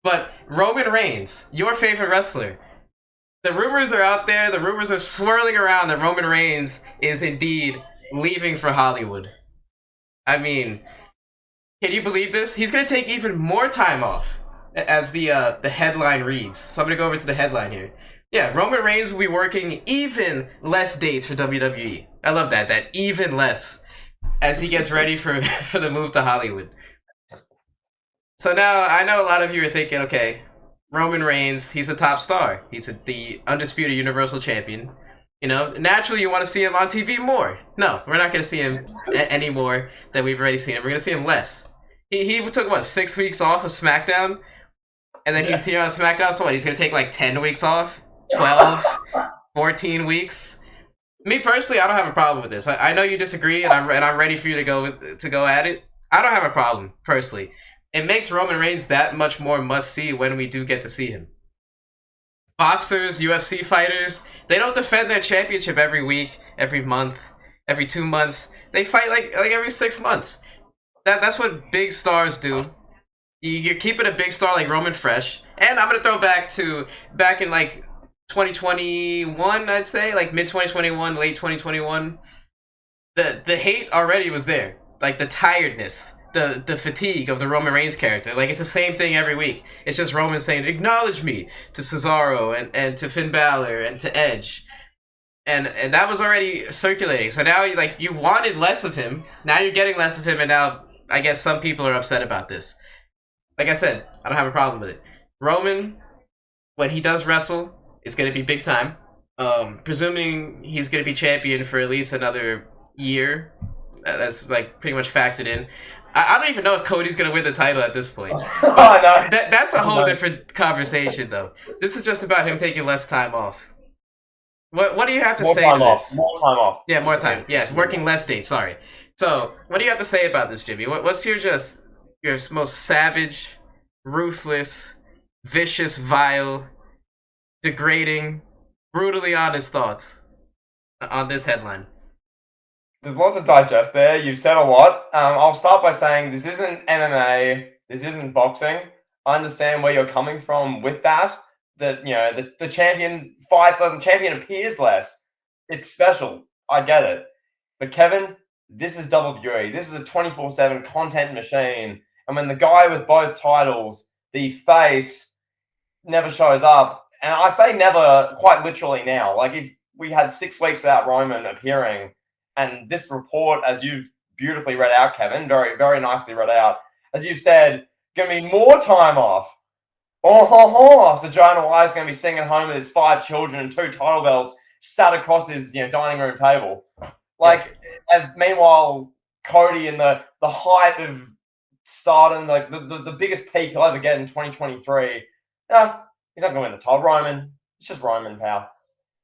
But Roman Reigns, your favorite wrestler, the rumors are out there. The rumors are swirling around that Roman Reigns is indeed leaving for Hollywood. I mean, can you believe this? He's gonna take even more time off, as the headline reads. So I'm gonna go over to the headline here. Yeah, Roman Reigns will be working even less dates for WWE. I love that. That even less as he gets ready for for the move to Hollywood. So now I know a lot of you are thinking, okay, Roman Reigns, he's a top star. He's the undisputed Universal Champion. You know, naturally you want to see him on TV more. No, we're not going to see him any more than we've already seen him. We're going to see him less. He took, what, 6 weeks off of SmackDown? And then he's here on SmackDown, so what, he's going to take like 10 weeks off? 12? 14 weeks? Me personally, I don't have a problem with this. I know you disagree, and I'm ready for you to go at it. I don't have a problem personally. It makes Roman Reigns that much more must see when we do get to see him. Boxers, UFC fighters, they don't defend their championship every week, every month, every 2 months. They fight like every 6 months. That's what big stars do. You're keeping a big star like Roman fresh. And I'm gonna throw back in like 2021, I'd say, like mid 2021, late 2021. The hate already was there, like the tiredness, the fatigue of the Roman Reigns character. Like it's the same thing every week. It's just Roman saying "acknowledge me" to Cesaro and to Finn Balor and to Edge, and that was already circulating. So now you wanted less of him. Now you're getting less of him, and now I guess some people are upset about this. Like I said, I don't have a problem with it. Roman, when he does wrestle, is going to be big time. Presuming he's going to be champion for at least another year. That's like pretty much factored in. I don't even know if Cody's going to win the title at this point. Oh, no. That's a whole different conversation, though. This is just about him taking less time off. What do you have to More say time to off. this? More time off. Yeah, more time. Yes, working less days. Sorry. So, what do you have to say about this, Jimmy? What's your most savage, ruthless, vicious, vile, degrading, brutally honest thoughts on this headline? There's lots to digest there. You've said a lot. I'll start by saying this isn't MMA. This isn't boxing. I understand where you're coming from with that. That, you know, the champion fights less, the champion appears less. It's special. I get it. But Kevin, this is WWE. This is a 24/7 content machine. And when the guy with both titles, the face, never shows up, and I say never quite literally now. Like if we had 6 weeks without Roman appearing, and this report, as you've beautifully read out, Kevin, very, very nicely read out, as you've said, going to be more time off. So Jonah White's going to be sitting at home with his 5 children and 2 title belts sat across his dining room table. Like, Yes. as meanwhile, Cody in the height of stardom, like the biggest peak he'll ever get in 2023. No, he's not going to win the title. Roman. It's just Roman, pal.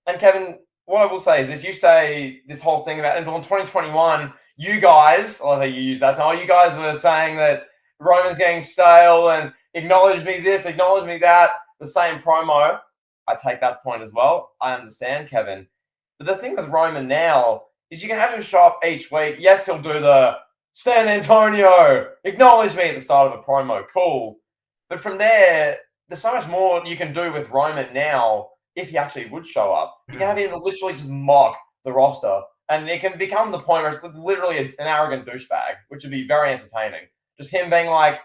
And Kevin, what I will say is this: you say this whole thing about until 2021, you guys, I love how you use that time, you guys were saying that Roman's getting stale and acknowledge me this, acknowledge me that, the same promo. I take that point as well. I understand, Kevin. But the thing with Roman now is you can have him show up each week. Yes, he'll do the San Antonio, acknowledge me at the start of a promo. Cool. But from there, there's so much more you can do with Roman now if he actually would show up. You can have him literally just mock the roster, and it can become the point where it's literally an arrogant douchebag, which would be very entertaining. Just him being like,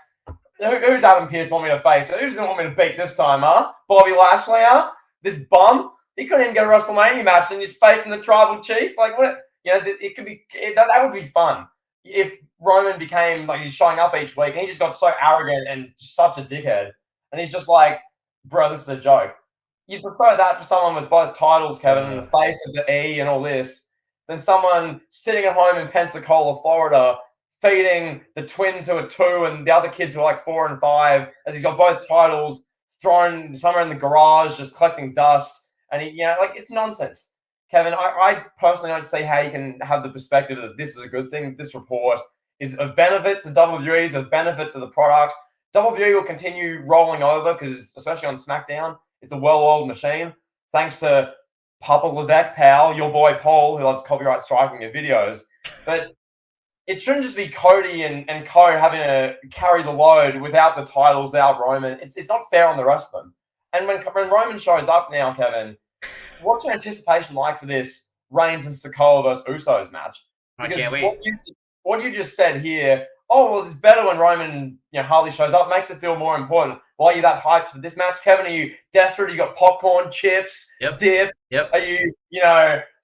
who's Adam Pearce want me to face? Who doesn't want me to beat this time, huh? Bobby Lashley, huh? This bum? He couldn't even get a WrestleMania match, and you're facing the Tribal Chief? Like, what? You know, it could be, that would be fun. If Roman became, like, he's showing up each week, and he just got so arrogant and such a dickhead, and he's just like, bro, this is a joke. You'd prefer that for someone with both titles, Kevin, and the face of the E and all this, than someone sitting at home in Pensacola, Florida, feeding the twins who are 2 and the other kids who are like 4 and 5, as he's got both titles thrown somewhere in the garage, just collecting dust. And he, like, it's nonsense. Kevin, I personally don't see how you can have the perspective that this is a good thing. This report is of benefit to WWE, is of benefit to the product. WWE will continue rolling over because, especially on SmackDown, it's a well-oiled machine. Thanks to Papa Levesque, pal, your boy Paul, who loves copyright striking your videos. But it shouldn't just be Cody and Co having to carry the load without the titles, without Roman. It's not fair on the rest of them. And when Roman shows up now, Kevin, what's your anticipation like for this Reigns and Sikoa versus Usos match? I Because can't wait. what you just said here, oh well, it's better when Roman Harley shows up, makes it feel more important. Why are you that hyped for this match, Kevin? Are you desperate? You got popcorn, chips, Yep. dip? Yep. Are you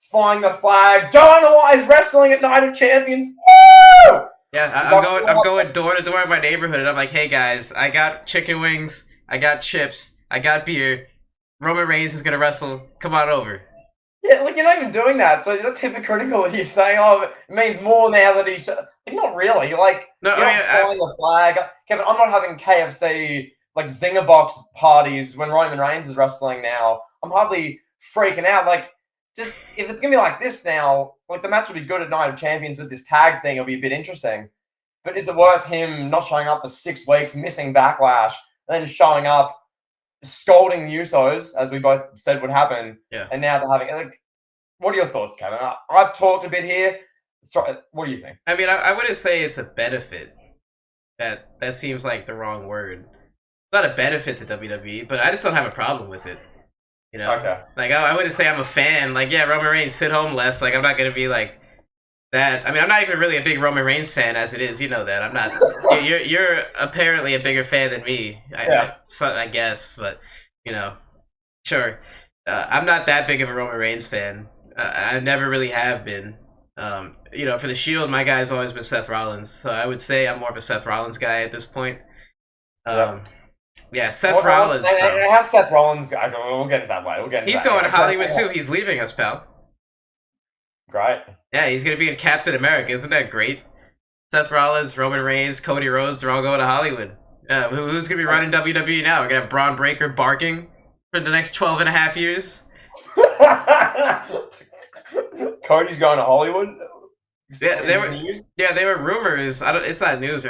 flying the flag? Dynamite wrestling at Night of Champions. Woo! Yeah, I'm going door to door in my neighborhood, and I'm like, hey guys, I got chicken wings, I got chips, I got beer. Roman Reigns is gonna wrestle. Come on over. Yeah, like you're not even doing that, so that's hypocritical. You're saying, "Oh, it means more now that he's." Like, not really. Like No, you're I mean, not flying the flag, Kevin. I'm not having KFC like Zinger box parties when Roman Reigns is wrestling now. I'm hardly freaking out. Like, just if it's gonna be like this now, like the match will be good at Night of Champions with this tag thing. It'll be a bit interesting. But is it worth him not showing up for 6 weeks, missing Backlash, and then showing up, scolding the Usos, as we both said would happen, yeah. and now they're having like, what are your thoughts, Kevin? I've talked a bit here. What do you think? I mean, I wouldn't say it's a benefit. That seems like the wrong word. It's not a benefit to WWE, but I just don't have a problem with it. You know, Okay. like I wouldn't say I'm a fan. Like, yeah, Roman Reigns, sit home less. Like, I'm not gonna be like that. I mean, I'm not even really a big Roman Reigns fan as it is. You know that I'm not. You're apparently a bigger fan than me. I guess, but sure. I'm not that big of a Roman Reigns fan. I never really have been. For the Shield, my guy's always been Seth Rollins, so I would say I'm more of a Seth Rollins guy at this point. Yeah, Seth Rollins. I have Seth Rollins. We'll get into that way. He's going to Hollywood too. He's leaving us, pal. Great. Yeah, he's going to be in Captain America. Isn't that great? Seth Rollins, Roman Reigns, Cody Rhodes, they're all going to Hollywood. Who's going to be running WWE now? We're going to have Braun Breaker barking for the next 12 and a half years. Cody's going to Hollywood. Yeah, they were rumors. It's not news or anything.